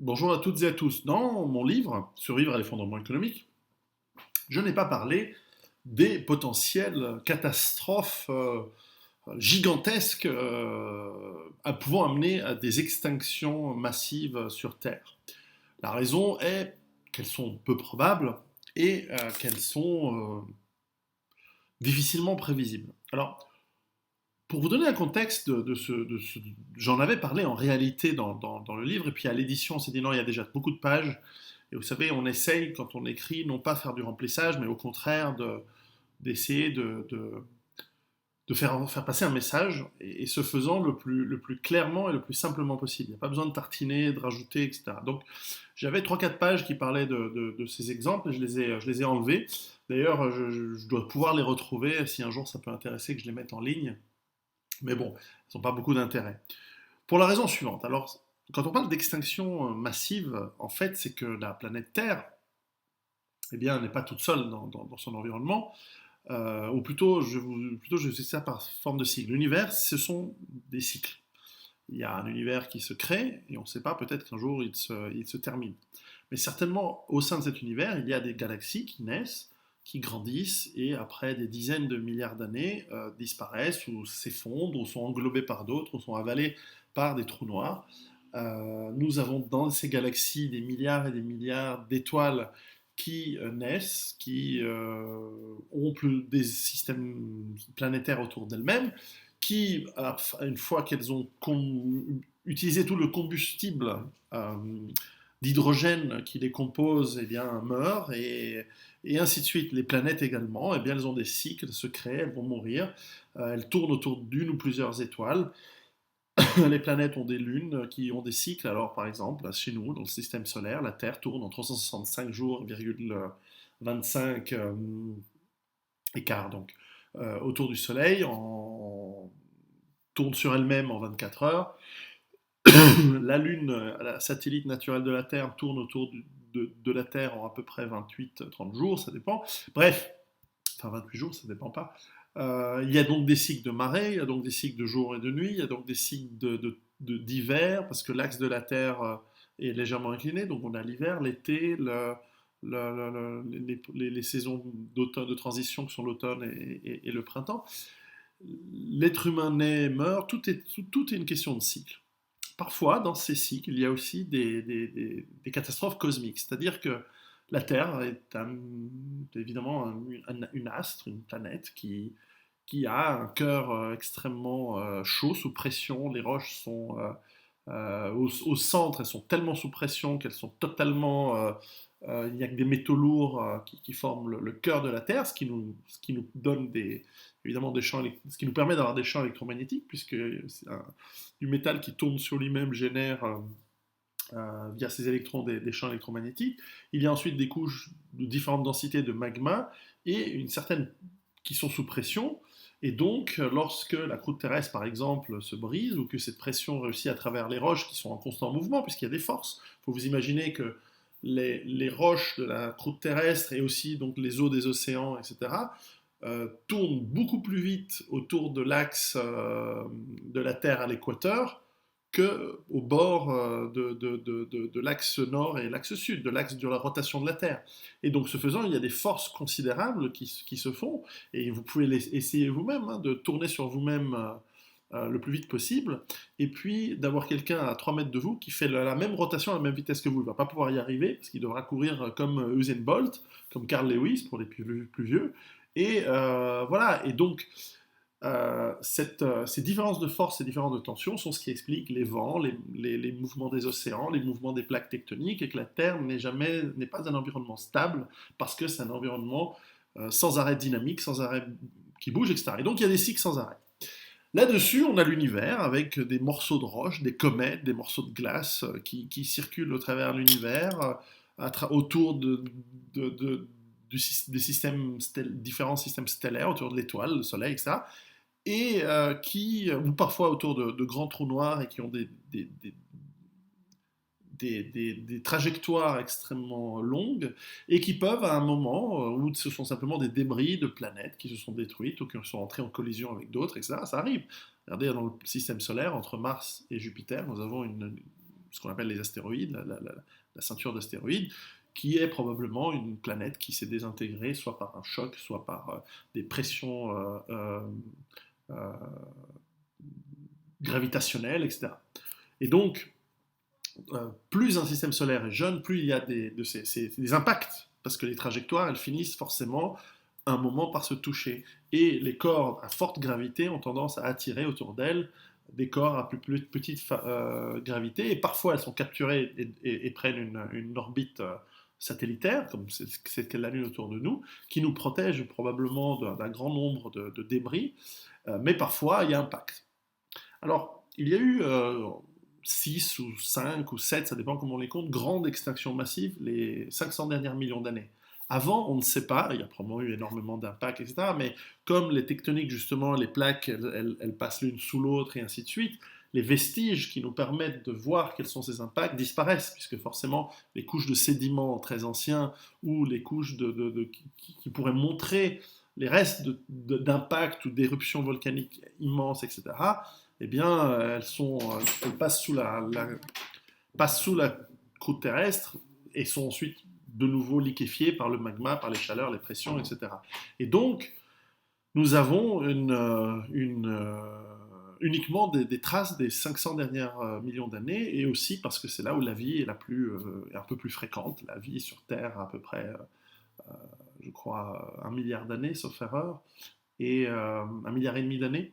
Bonjour à toutes et à tous. Dans mon livre Survivre à l'effondrement économique, je n'ai pas parlé des potentielles catastrophes gigantesques pouvant amener à des extinctions massives sur Terre. La raison est qu'elles sont peu probables et qu'elles sont difficilement prévisibles. Alors, pour vous donner un contexte j'en avais parlé en réalité dans le livre, et puis à l'édition, on s'est dit non, il y a déjà beaucoup de pages. Et vous savez, on essaye, quand on écrit, non pas faire du remplissage, mais au contraire d'essayer de faire passer un message, et ce faisant le plus clairement et le plus simplement possible. Il n'y a pas besoin de tartiner, de rajouter, etc. Donc j'avais trois quatre pages qui parlaient de ces exemples, et je les ai enlevés. D'ailleurs, je dois pouvoir les retrouver si un jour ça peut intéresser que je les mette en ligne. Mais bon, elles n'ont pas beaucoup d'intérêt. Pour la raison suivante. Alors, quand on parle d'extinction massive, en fait, c'est que la planète Terre, eh bien, n'est pas toute seule dans son environnement. Ou plutôt, je fais ça par forme de cycle. L'univers, ce sont des cycles. Il y a un univers qui se crée, et on ne sait pas, peut-être qu'un jour il se termine. Mais certainement, au sein de cet univers, il y a des galaxies qui naissent, qui grandissent, et après des dizaines de milliards d'années, disparaissent, ou s'effondrent, ou sont englobées par d'autres, ou sont avalées par des trous noirs. Nous avons dans ces galaxies des milliards et des milliards d'étoiles qui naissent, qui ont des systèmes planétaires autour d'elles-mêmes, qui, une fois qu'elles ont utilisé tout le combustible euh, d'hydrogène qui les compose, eh bien, meurent, et ainsi de suite. Les planètes également, eh bien, elles ont des cycles, elles se créent, elles vont mourir, elles tournent autour d'une ou plusieurs étoiles. Les planètes ont des lunes qui ont des cycles. Alors, par exemple, chez nous, dans le système solaire, la Terre tourne en 365 jours, 25 écarts, donc, autour du Soleil, tourne sur elle-même en 24 heures. La Lune, la satellite naturelle de la Terre, tourne autour de la Terre en à peu près 28-30 jours, ça dépend. Bref, enfin 28 jours, ça dépend pas. Il y a donc des cycles de marée, il y a donc des cycles de jour et de nuit, il y a donc des cycles d'hiver, parce que l'axe de la Terre est légèrement incliné, donc on a l'hiver, l'été, les saisons d'automne, de transition qui sont l'automne et le printemps. L'être humain naît, meurt, tout est une question de cycle. Parfois, dans ces cycles, il y a aussi des catastrophes cosmiques, c'est-à-dire que la Terre est évidemment une astre, une planète qui a un cœur extrêmement chaud, sous pression. Les roches sont au centre, elles sont tellement sous pression qu'elles sont totalement. Il n'y a que des métaux lourds qui forment le cœur de la Terre, ce qui nous donne évidemment des champs, ce qui nous permet d'avoir des champs électromagnétiques, puisque du métal qui tourne sur lui-même génère via ses électrons des champs électromagnétiques. Il y a ensuite des couches de différentes densités de magma et une certaine qui sont sous pression. Et donc, lorsque la croûte terrestre, par exemple, se brise, ou que cette pression réussit à travers les roches qui sont en constant mouvement, puisqu'il y a des forces, il faut vous imaginer que les roches de la croûte terrestre et aussi donc les eaux des océans, etc., tournent beaucoup plus vite autour de l'axe de la Terre à l'équateur qu'au bord de l'axe nord et l'axe sud, de l'axe de la rotation de la Terre. Et donc, ce faisant, il y a des forces considérables qui se font, et vous pouvez essayer vous-même de tourner sur vous-même le plus vite possible, et puis d'avoir quelqu'un à 3 mètres de vous qui fait la même rotation à la même vitesse que vous. Il ne va pas pouvoir y arriver, parce qu'il devra courir comme Usain Bolt, comme Carl Lewis pour les plus vieux, et voilà, et donc ces différences de force, ces différences de tension sont ce qui explique les vents, les mouvements des océans, les mouvements des plaques tectoniques, et que la Terre n'est pas un environnement stable, parce que c'est un environnement sans arrêt dynamique, sans arrêt qui bouge, etc. Et donc il y a des cycles sans arrêt. Là-dessus, on a l'univers avec des morceaux de roche, des comètes, des morceaux de glace qui circulent au travers de l'univers, autour des différents systèmes stellaires, autour de l'étoile, le Soleil, etc. Et ou parfois autour de grands trous noirs, et qui ont des trajectoires extrêmement longues, et qui peuvent, à un moment où ce sont simplement des débris de planètes qui se sont détruites ou qui sont entrées en collision avec d'autres, etc. Ça arrive. Regardez, dans le système solaire, entre Mars et Jupiter, nous avons ce qu'on appelle les astéroïdes, la ceinture d'astéroïdes, qui est probablement une planète qui s'est désintégrée, soit par un choc, soit par des pressions euh, gravitationnelles, etc. Et donc, plus un système solaire est jeune, plus il y a des impacts, parce que les trajectoires, elles finissent forcément un moment par se toucher. Et les corps à forte gravité ont tendance à attirer autour d'elles des corps à plus petite gravité, et parfois elles sont capturées et prennent une orbite satellitaire, comme c'est la Lune autour de nous, qui nous protège probablement d'un grand nombre de débris, mais parfois il y a impact. Alors, il y a eu 6 ou 5 ou 7, ça dépend comment on les compte, grandes extinctions massives les 500 derniers millions d'années. Avant, on ne sait pas, il y a probablement eu énormément d'impacts, etc. Mais comme les tectoniques, justement, les plaques, elles passent l'une sous l'autre et ainsi de suite, les vestiges qui nous permettent de voir quels sont ces impacts disparaissent, puisque forcément, les couches de sédiments très anciens ou les couches qui pourraient montrer les restes d'impacts ou d'éruptions volcaniques immenses, etc., eh bien, elles passent sous la croûte terrestre et sont ensuite de nouveau liquéfiées par le magma, par les chaleurs, les pressions, etc. Et donc, nous avons uniquement des traces des 500 derniers millions d'années, et aussi parce que c'est là où la vie est un peu plus fréquente. La vie sur Terre a à peu près, je crois, 1 milliard d'années, sauf erreur, et 1 milliard et demi d'années.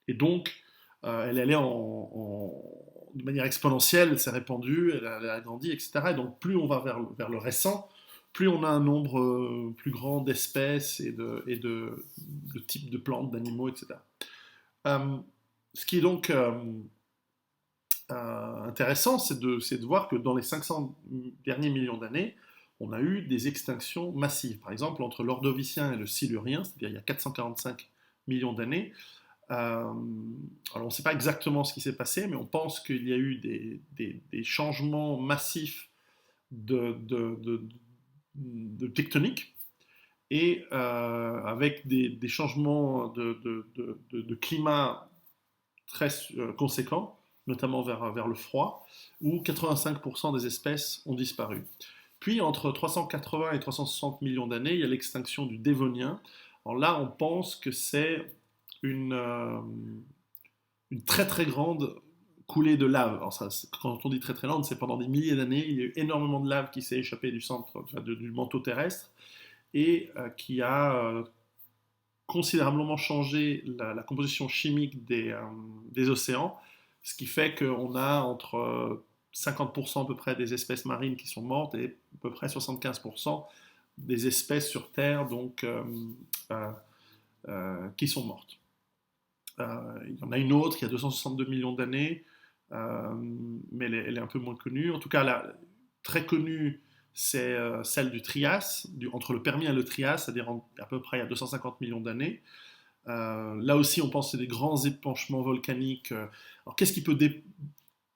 Et donc, elle allait de manière exponentielle, elle s'est répandue, elle a grandi, etc. Et donc plus on va vers le récent, plus on a un nombre plus grand d'espèces et de types de plantes, d'animaux, etc. Ce qui est donc intéressant, c'est de voir que dans les 500 derniers millions d'années, on a eu des extinctions massives. Par exemple, entre l'Ordovicien et le Silurien, c'est-à-dire il y a 445 millions d'années, alors on ne sait pas exactement ce qui s'est passé, mais on pense qu'il y a eu des changements massifs de tectonique, et avec des changements de climat très conséquents, notamment vers le froid, où 85% des espèces ont disparu. Puis entre 380 et 360 millions d'années, il y a l'extinction du Dévonien. Alors là, on pense que c'est une très très grande coulée de lave. Alors ça, quand on dit très très grande, c'est pendant des milliers d'années, il y a eu énormément de lave qui s'est échappée du centre, enfin, du manteau terrestre, et qui a considérablement changé la composition chimique des océans, ce qui fait qu'on a entre 50% à peu près des espèces marines qui sont mortes et à peu près 75% des espèces sur Terre donc, qui sont mortes. Il y en a une autre qui a 262 millions d'années, mais elle est un peu moins connue. En tout cas, très connue, c'est celle du Trias, entre le Permien et le Trias, c'est-à-dire à peu près il y a 250 millions d'années. Là aussi, on pense que c'est des grands épanchements volcaniques. Alors, qu'est-ce qui peut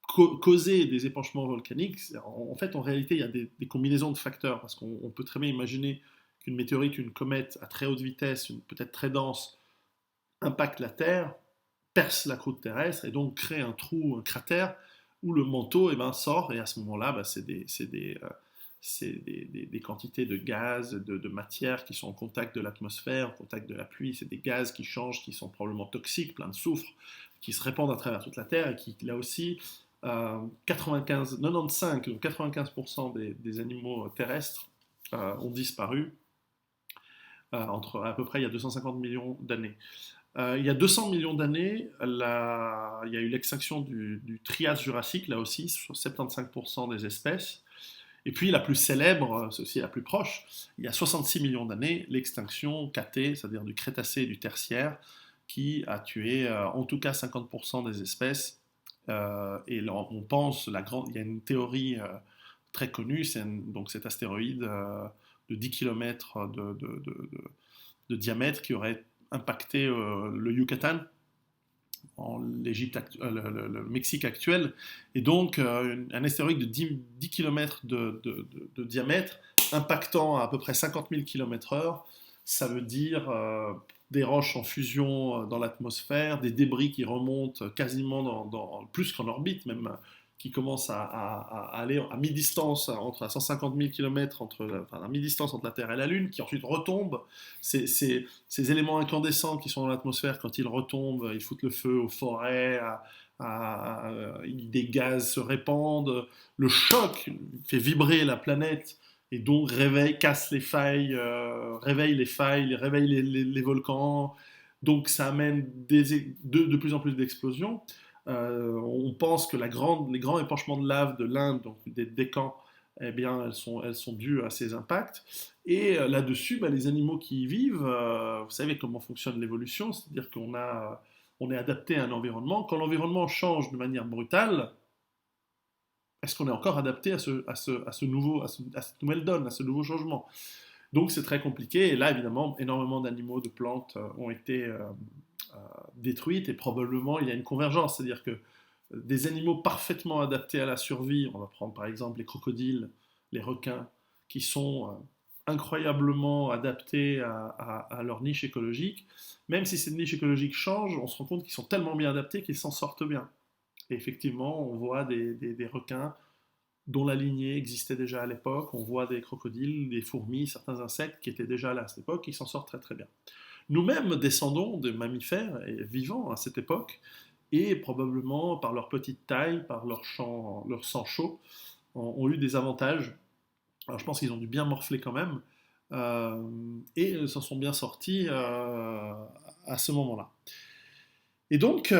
causer des épanchements volcaniques? En fait, en réalité, il y a des combinaisons de facteurs, parce qu'on peut très bien imaginer qu'une météorite, une comète à très haute vitesse, peut-être très dense, impacte la Terre, perce la croûte terrestre et donc crée un trou, un cratère où le manteau sort, et à ce moment-là, c'est des quantités de gaz, de matière qui sont en contact de l'atmosphère, en contact de la pluie. C'est des gaz qui changent, qui sont probablement toxiques, plein de soufre, qui se répandent à travers toute la Terre et qui, là aussi, 95, 95, donc 95% des animaux terrestres ont disparu entre à peu près il y a 250 millions d'années. Il y a 200 millions d'années, il y a eu l'extinction du Trias jurassique, là aussi, sur 75% des espèces. Et puis la plus célèbre, c'est aussi la plus proche, il y a 66 millions d'années, l'extinction KT, c'est-à-dire du Crétacé et du Tertiaire, qui a tué en tout cas 50% des espèces. Et là, on pense, il y a une théorie très connue, donc cet astéroïde de 10 km de diamètre qui aurait impacté le Yucatan, le Mexique actuel, et donc un astéroïde de 10 km de diamètre impactant à peu près 50 000 km/h, ça veut dire des roches en fusion dans l'atmosphère, des débris qui remontent quasiment plus qu'en orbite, même qui commence à aller à mi-distance, à 150 000 km, à mi-distance entre la Terre et la Lune, qui ensuite retombe. Ces éléments incandescents qui sont dans l'atmosphère, quand ils retombent, ils foutent le feu aux forêts, des gaz se répandent, le choc fait vibrer la planète et donc casse les failles, réveille les failles, réveille les volcans. Donc ça amène de plus en plus d'explosions. On pense que les grands épanchements de lave de l'Inde, donc des Décans, eh bien, elles sont dues à ces impacts. Et là-dessus, bah, les animaux qui y vivent, vous savez comment fonctionne l'évolution, c'est-à-dire on est adapté à un environnement. Quand l'environnement change de manière brutale, est-ce qu'on est encore adapté à cette nouvelle donne, à ce nouveau changement? Donc c'est très compliqué. Et là, évidemment, énormément d'animaux, de plantes ont été détruites et probablement il y a une convergence. C'est-à-dire que des animaux parfaitement adaptés à la survie, on va prendre par exemple les crocodiles, les requins, qui sont incroyablement adaptés à leur niche écologique. Même si cette niche écologique change, on se rend compte qu'ils sont tellement bien adaptés qu'ils s'en sortent bien. Et effectivement, on voit des requins dont la lignée existait déjà à l'époque, on voit des crocodiles, des fourmis, certains insectes qui étaient déjà là à cette époque, qui s'en sortent très très bien. Nous-mêmes descendons de mammifères et vivants à cette époque, et probablement par leur petite taille, par leur sang chaud, ont eu des avantages. Alors je pense qu'ils ont dû bien morfler quand même, et s'en sont bien sortis à ce moment-là. Et donc,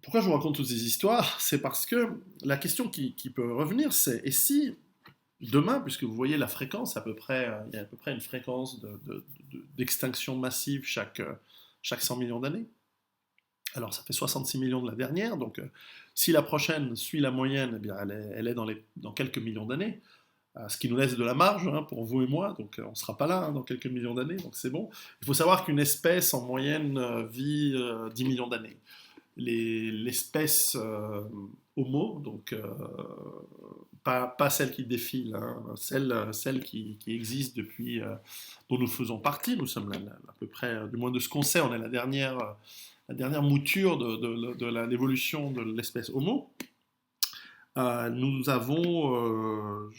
pourquoi je vous raconte toutes ces histoires? C'est parce que la question qui peut revenir, c'est et si demain, puisque vous voyez la fréquence, il y a à peu près une fréquence d'extinction massive chaque 100 millions d'années. Alors ça fait 66 millions de la dernière, donc si la prochaine suit la moyenne, eh bien, elle est dans quelques millions d'années, ce qui nous laisse de la marge pour vous et moi, donc on ne sera pas là dans quelques millions d'années, donc c'est bon. Il faut savoir qu'une espèce en moyenne vit 10 millions d'années. L'espèce Homo, donc pas celle qui défile, celle qui existe depuis, dont nous faisons partie, nous sommes à peu près, du moins de ce qu'on sait, on est la dernière mouture de l'évolution de l'espèce Homo. Nous avons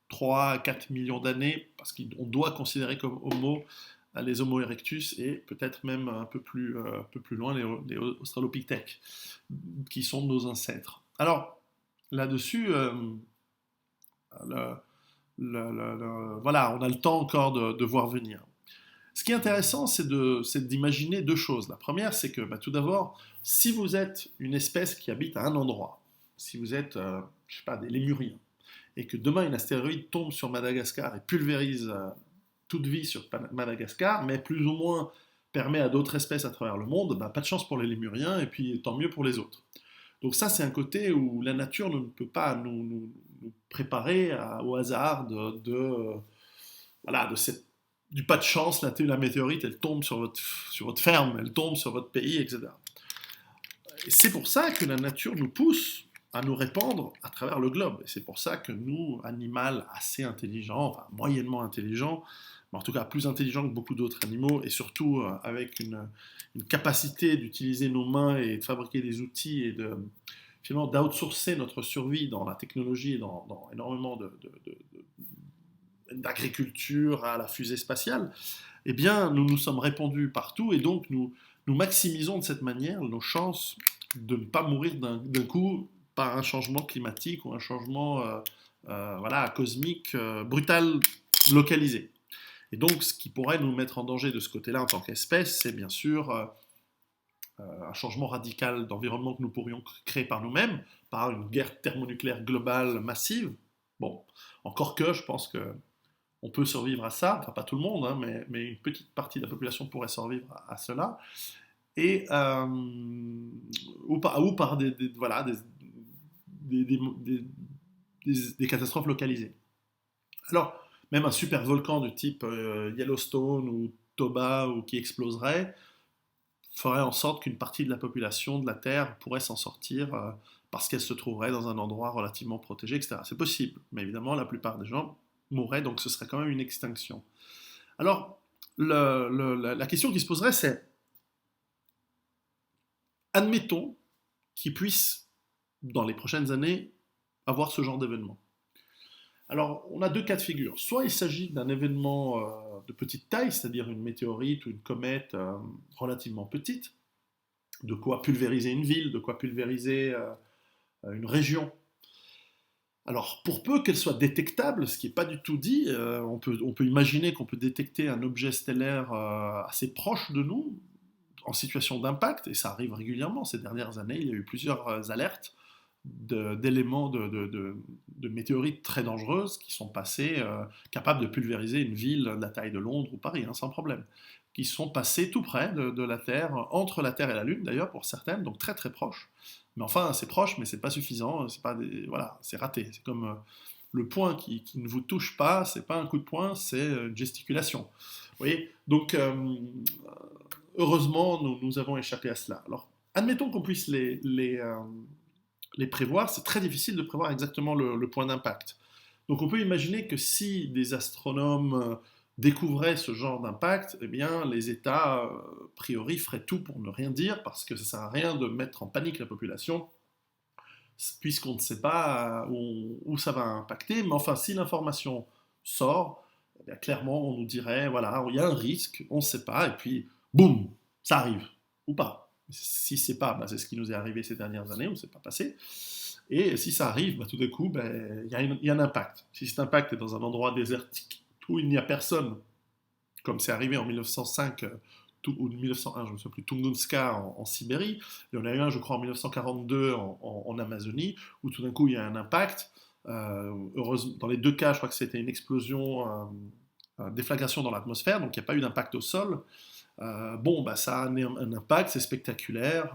3 à 4 millions d'années, parce qu'on doit considérer comme Homo les Homo erectus et peut-être même un peu plus loin les Australopithèques, qui sont nos ancêtres. Alors, là-dessus, voilà, on a le temps encore de voir venir. Ce qui est intéressant, c'est d'imaginer deux choses. La première, c'est que tout d'abord, si vous êtes une espèce qui habite à un endroit, si vous êtes, je sais pas, des lémuriens, et que demain une astéroïde tombe sur Madagascar et pulvérise toute vie sur Madagascar, mais plus ou moins permet à d'autres espèces à travers le monde, pas de chance pour les lémuriens, et puis tant mieux pour les autres. Donc ça, c'est un côté où la nature ne peut pas nous préparer au hasard du pas de chance, la météorite, elle tombe sur votre ferme, elle tombe sur votre pays, etc. Et c'est pour ça que la nature nous pousse à nous répandre à travers le globe. Et c'est pour ça que nous, animal assez intelligents, enfin moyennement intelligents, mais en tout cas plus intelligents que beaucoup d'autres animaux, et surtout avec une capacité d'utiliser nos mains et de fabriquer des outils et finalement d'outsourcer notre survie dans la technologie et dans énormément d'agriculture à la fusée spatiale, eh bien, nous nous sommes répandus partout et donc nous maximisons de cette manière nos chances de ne pas mourir d'un coup par un changement climatique ou un changement cosmique brutal, localisé. Et donc, ce qui pourrait nous mettre en danger de ce côté-là en tant qu'espèce, c'est bien sûr un changement radical d'environnement que nous pourrions créer par nous-mêmes, par une guerre thermonucléaire globale massive. Bon, encore que je pense que on peut survivre à ça, enfin pas tout le monde, mais une petite partie de la population pourrait survivre à cela, et ou par des catastrophes localisées. Alors, même un super volcan de type Yellowstone ou Toba ou qui exploserait ferait en sorte qu'une partie de la population de la Terre pourrait s'en sortir parce qu'elle se trouverait dans un endroit relativement protégé, etc. C'est possible, mais évidemment la plupart des gens mourraient, donc ce serait quand même une extinction. Alors, la question qui se poserait, c'est admettons qu'il puisse dans les prochaines années, avoir ce genre d'événement. Alors, on a deux cas de figure. Soit il s'agit d'un événement de petite taille, c'est-à-dire une météorite ou une comète relativement petite, de quoi pulvériser une ville, de quoi pulvériser une région. Alors, pour peu qu'elle soit détectable, ce qui n'est pas du tout dit, on peut imaginer qu'on peut détecter un objet stellaire assez proche de nous, en situation d'impact, et ça arrive régulièrement. Ces dernières années, il y a eu plusieurs alertes d'éléments de météorites très dangereuses qui sont passées, capables de pulvériser une ville de la taille de Londres ou Paris, hein, sans problème, qui sont passées tout près de la Terre, entre la Terre et la Lune d'ailleurs pour certaines, donc très très proches. Mais enfin, c'est proche, mais c'est pas suffisant, voilà, c'est raté. C'est comme le poing qui ne vous touche pas, c'est pas un coup de poing, c'est une gesticulation. Vous voyez. Donc, heureusement, nous avons échappé à cela. Alors, admettons qu'on puisse les prévoir, c'est très difficile de prévoir exactement le point d'impact. Donc on peut imaginer que si des astronomes découvraient ce genre d'impact, eh bien les États, a priori, feraient tout pour ne rien dire, parce que ça ne sert à rien de mettre en panique la population, puisqu'on ne sait pas où ça va impacter. Mais enfin, si l'information sort, eh bien, clairement, on nous dirait, voilà, il y a un risque, on ne sait pas, et puis, boum, ça arrive, ou pas. Si c'est pas, c'est ce qui nous est arrivé ces dernières années, on ne s'est pas passé. Et si ça arrive, tout d'un coup, il y a un impact. Si cet impact est dans un endroit désertique où il n'y a personne, comme c'est arrivé en 1905 ou 1901, je ne me souviens plus, Tunguska en Sibérie, il y en a eu un, je crois, en 1942 en Amazonie, où tout d'un coup il y a un impact. Heureusement, dans les deux cas, je crois que c'était une explosion, déflagration dans l'atmosphère, donc il n'y a pas eu d'impact au sol. Ça a un impact, c'est spectaculaire,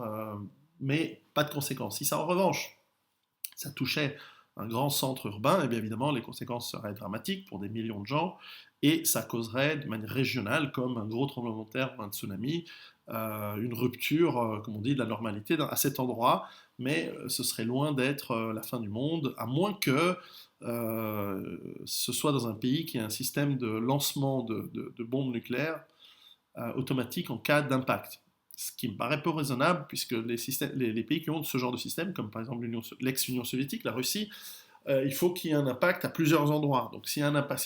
mais pas de conséquences. Si ça, en revanche, ça touchait un grand centre urbain, et bien évidemment, les conséquences seraient dramatiques pour des millions de gens, et ça causerait de manière régionale, comme un gros tremblement de terre ou un tsunami, une rupture, comme on dit, de la normalité à cet endroit, mais ce serait loin d'être la fin du monde, à moins que ce soit dans un pays qui a un système de lancement de bombes nucléaires automatique en cas d'impact. Ce qui me paraît peu raisonnable, puisque les pays qui ont ce genre de système, comme par exemple l'ex-Union soviétique, la Russie, il faut qu'il y ait un impact à plusieurs endroits. Donc si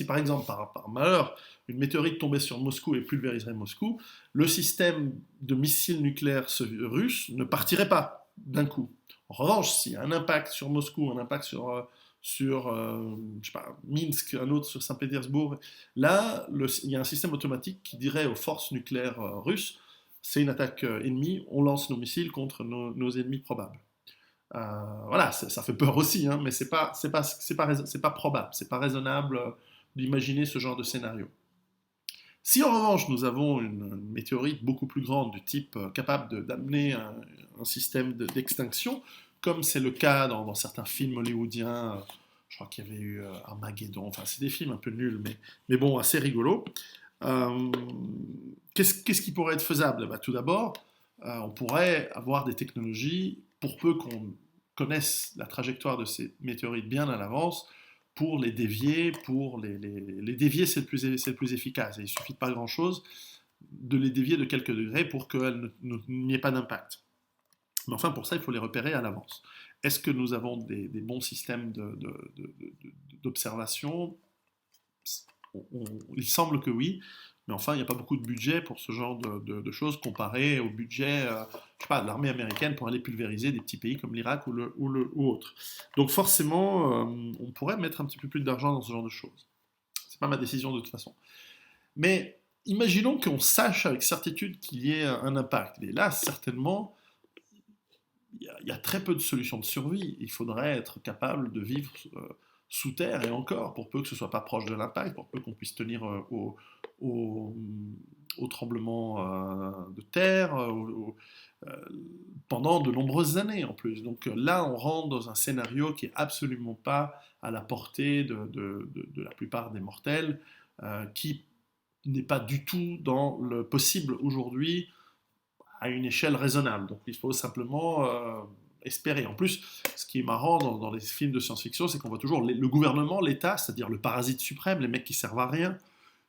par exemple, par malheur, une météorite tombait sur Moscou et pulvériserait Moscou, le système de missiles nucléaires russe ne partirait pas d'un coup. En revanche, s'il y a un impact sur Moscou, un impact sur je sais pas, Minsk, un autre sur Saint-Pétersbourg. Là, il y a un système automatique qui dirait aux forces nucléaires russes, c'est une attaque ennemie, on lance nos missiles contre nos ennemis probables. Voilà, ça fait peur aussi, hein, mais c'est pas probable, c'est pas raisonnable d'imaginer ce genre de scénario. Si en revanche nous avons une météorite beaucoup plus grande du type capable d'amener un système d'extinction, comme c'est le cas dans certains films hollywoodiens, je crois qu'il y avait eu Armageddon, enfin c'est des films un peu nuls, mais bon, assez rigolos. Qu'est-ce qui pourrait être faisable? Tout d'abord, on pourrait avoir des technologies, pour peu qu'on connaisse la trajectoire de ces météorites bien à l'avance, pour les dévier, les dévier c'est le plus efficace, et il suffit de pas grand-chose de les dévier de quelques degrés pour qu'il n'y ait pas d'impact. Mais enfin, pour ça, il faut les repérer à l'avance. Est-ce que nous avons des bons systèmes d'observation? Il semble que oui, mais enfin, il n'y a pas beaucoup de budget pour ce genre de choses comparé au budget je sais pas, de l'armée américaine pour aller pulvériser des petits pays comme l'Irak ou autre. Donc forcément, on pourrait mettre un petit peu plus d'argent dans ce genre de choses. C'est pas ma décision de toute façon. Mais imaginons qu'on sache avec certitude qu'il y ait un impact. Et là, certainement, il y a très peu de solutions de survie. Il faudrait être capable de vivre sous terre, et encore, pour peu que ce soit pas proche de l'impact, pour peu qu'on puisse tenir au tremblement de terre pendant de nombreuses années en plus. Donc là, on rentre dans un scénario qui est absolument pas à la portée de la plupart des mortels, qui n'est pas du tout dans le possible aujourd'hui à une échelle raisonnable. Donc il faut simplement espérer. En plus, ce qui est marrant dans les films de science-fiction, c'est qu'on voit toujours le gouvernement, l'État, c'est-à-dire le parasite suprême, les mecs qui servent à rien,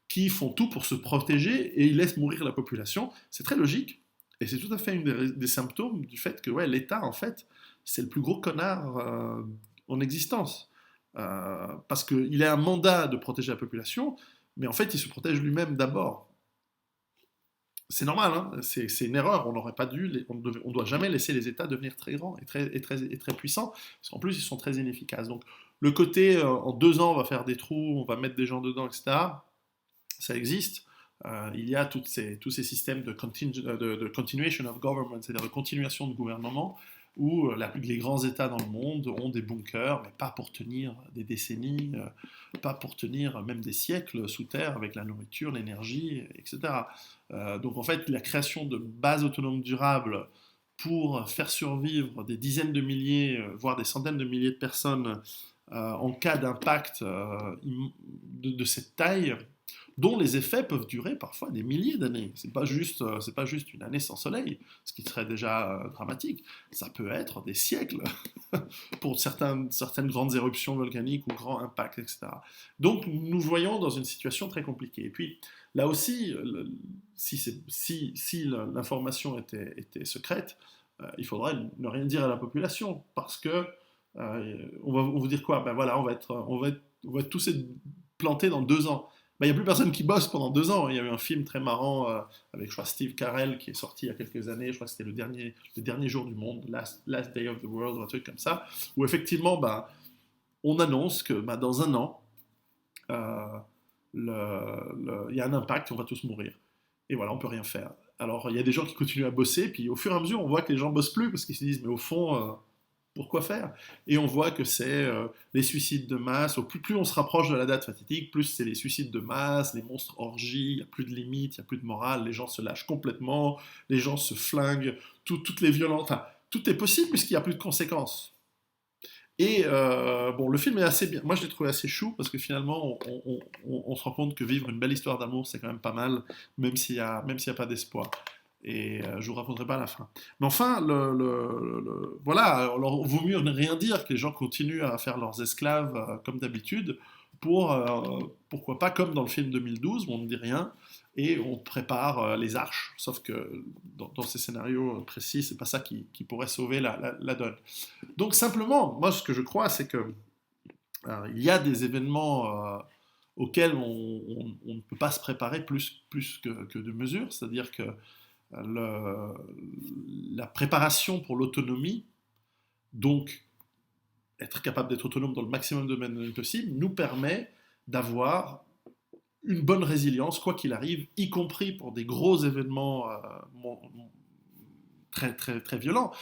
qui font tout pour se protéger et ils laissent mourir la population. C'est très logique. Et c'est tout à fait une des symptômes du fait que l'État, en fait, c'est le plus gros connard en existence. Parce qu'il a un mandat de protéger la population, mais en fait, il se protège lui-même d'abord. C'est normal, hein, c'est une erreur. On n'aurait pas dû, on doit jamais laisser les États devenir très grands et très puissants, parce qu'en plus ils sont très inefficaces. Donc le côté en 2 ans on va faire des trous, on va mettre des gens dedans, etc. Ça existe. Il y a tous ces systèmes de continuation of government, c'est-à-dire de continuation de gouvernement, où les grands États dans le monde ont des bunkers, mais pas pour tenir des décennies, pas pour tenir même des siècles sous terre avec la nourriture, l'énergie, etc. Donc en fait, la création de bases autonomes durables pour faire survivre des dizaines de milliers, voire des centaines de milliers de personnes en cas d'impact de cette taille, dont les effets peuvent durer parfois des milliers d'années. C'est pas juste une année sans soleil, ce qui serait déjà dramatique. Ça peut être des siècles pour certaines grandes éruptions volcaniques ou grands impacts, etc. Donc nous voyons dans une situation très compliquée. Et puis là aussi, si l'information était secrète, il faudrait ne rien dire à la population, parce que on va vous dire quoi? Ben voilà, on va être tous plantés dans 2 ans. Ben, il n'y a plus personne qui bosse pendant 2 ans. Il y a eu un film très marrant avec, je crois, Steve Carell qui est sorti il y a quelques années. Je crois que c'était le dernier jour du monde, Last Day of the World, ou un truc comme ça, où effectivement, ben, on annonce que ben, dans un an, euh, il y a un impact, on va tous mourir. Et voilà, on peut rien faire. Alors, il y a des gens qui continuent à bosser, puis au fur et à mesure, on voit que les gens bossent plus parce qu'ils se disent, mais au fond, pourquoi faire? Et on voit que c'est les suicides de masse. Plus on se rapproche de la date fatidique, plus c'est les suicides de masse, les monstres orgies, il n'y a plus de limites, il n'y a plus de morale, les gens se lâchent complètement, les gens se flinguent, toutes les violences, enfin, tout est possible puisqu'il n'y a plus de conséquences. Et bon, le film est assez bien. Moi, je l'ai trouvé assez chou parce que finalement, on se rend compte que vivre une belle histoire d'amour, c'est quand même pas mal, même s'il y a pas d'espoir. Et je vous raconterai pas la fin. Mais enfin, voilà. Alors, vaut mieux ne rien dire que les gens continuent à faire leurs esclaves comme d'habitude pourquoi pas comme dans le film 2012 où on ne dit rien et on prépare les arches. Sauf que dans ces scénarios précis, c'est pas ça qui pourrait sauver la donne. Donc simplement, moi ce que je crois, c'est que il y a des événements auxquels on ne peut pas se préparer plus que de mesures, c'est-à-dire que le, la préparation pour l'autonomie, donc être capable d'être autonome dans le maximum de domaines possible, nous permet d'avoir une bonne résilience, quoi qu'il arrive, y compris pour des gros événements très violents.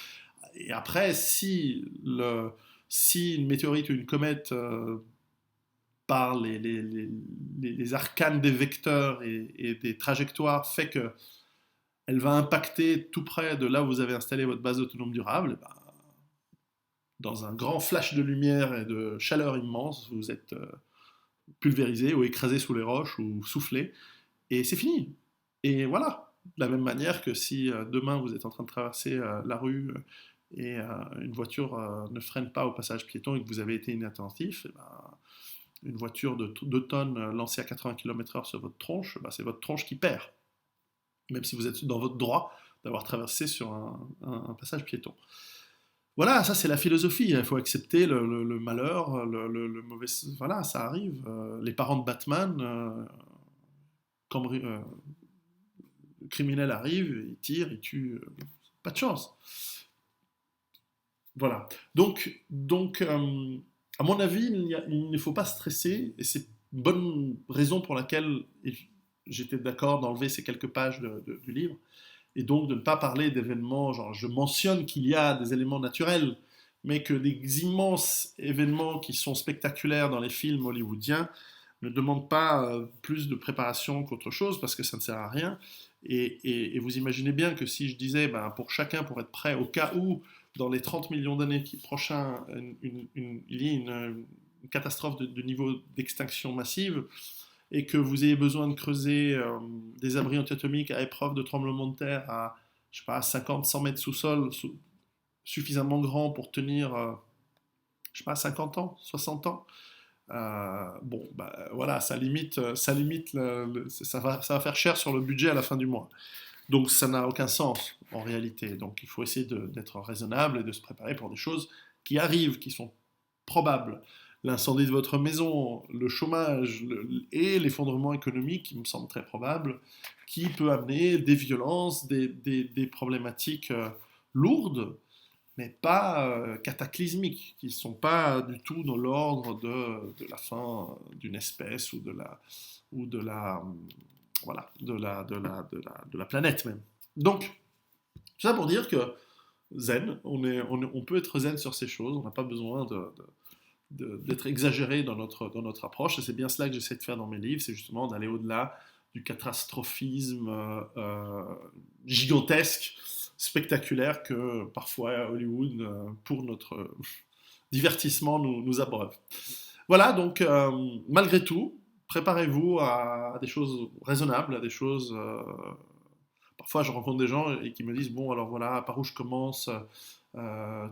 Et après, si une météorite ou une comète par les arcanes des vecteurs et des trajectoires fait que elle va impacter tout près de là où vous avez installé votre base autonome durable, et ben, dans un grand flash de lumière et de chaleur immense, vous êtes pulvérisé ou écrasé sous les roches ou soufflé, et c'est fini. Et voilà. De la même manière que si demain vous êtes en train de traverser la rue et une voiture ne freine pas au passage piéton et que vous avez été inattentif, et ben, une voiture de 2 tonnes lancée à 80 km/h sur votre tronche, ben, c'est votre tronche qui perd, même si vous êtes dans votre droit d'avoir traversé sur un passage piéton. Voilà, ça c'est la philosophie. Il faut accepter le malheur, le mauvais. Voilà, ça arrive. Les parents de Batman, quand le criminel arrive, il tire, il tue. Pas de chance. Voilà. Donc à mon avis, il ne faut pas stresser, et c'est une bonne raison pour laquelle j'étais d'accord d'enlever ces quelques pages du livre, et donc de ne pas parler d'événements, genre je mentionne qu'il y a des éléments naturels, mais que des immenses événements qui sont spectaculaires dans les films hollywoodiens ne demandent pas plus de préparation qu'autre chose, parce que ça ne sert à rien. Et vous imaginez bien que si je disais, ben, pour chacun, pour être prêt, au cas où, dans les 30 millions d'années prochains, il y ait une catastrophe de niveau d'extinction massive, et que vous ayez besoin de creuser des abris antiatomiques à épreuve de tremblement de terre à, je sais pas, 50, 100 mètres sous-sol, suffisamment grand pour tenir, je sais pas, 50 ans, 60 ans. Bon, bah, voilà, ça va faire cher sur le budget à la fin du mois. Donc ça n'a aucun sens en réalité. Donc il faut essayer d'être raisonnable et de se préparer pour des choses qui arrivent, qui sont probables. L'incendie de votre maison, le chômage et l'effondrement économique, qui me semble très probable, qui peut amener des violences, des problématiques lourdes, mais pas cataclysmiques, qui ne sont pas du tout dans l'ordre de la fin d'une espèce ou de la, voilà, de la planète même. Donc, tout ça pour dire que zen, on peut être zen sur ces choses, on n'a pas besoin d'être exagéré dans notre approche, et c'est bien cela que j'essaie de faire dans mes livres, c'est justement d'aller au-delà du catastrophisme gigantesque, spectaculaire que parfois Hollywood, pour notre divertissement, nous abreuve. Voilà, donc malgré tout, préparez-vous à des choses raisonnables, à des choses... parfois, je rencontre des gens et qui me disent, bon, alors voilà, par où je commence,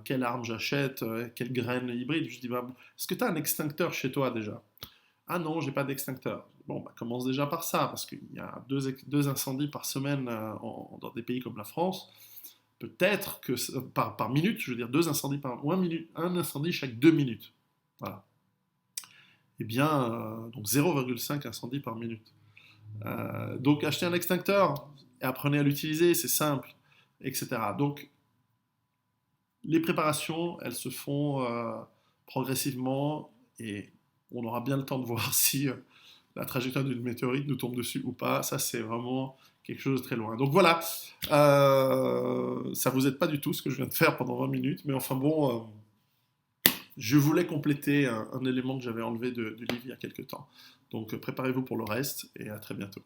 quelle arme j'achète, quelle graine hybride. Je dis, bah, est-ce que tu as un extincteur chez toi déjà? Ah non, j'ai pas d'extincteur. Bon, bah, commence déjà par ça, parce qu'il y a deux incendies par semaine dans des pays comme la France. Peut-être que par minute, je veux dire deux incendies par un incendie chaque 2 minutes. Voilà. Eh bien, donc 0,5 incendies par minute. Donc achetez un extincteur et apprenez à l'utiliser, c'est simple, etc. Donc les préparations, elles se font progressivement et on aura bien le temps de voir si la trajectoire d'une météorite nous tombe dessus ou pas. Ça, c'est vraiment quelque chose de très loin. Donc voilà, ça vous aide pas du tout ce que je viens de faire pendant 20 minutes, mais enfin bon, je voulais compléter un élément que j'avais enlevé du livre il y a quelques temps. Donc préparez-vous pour le reste et à très bientôt.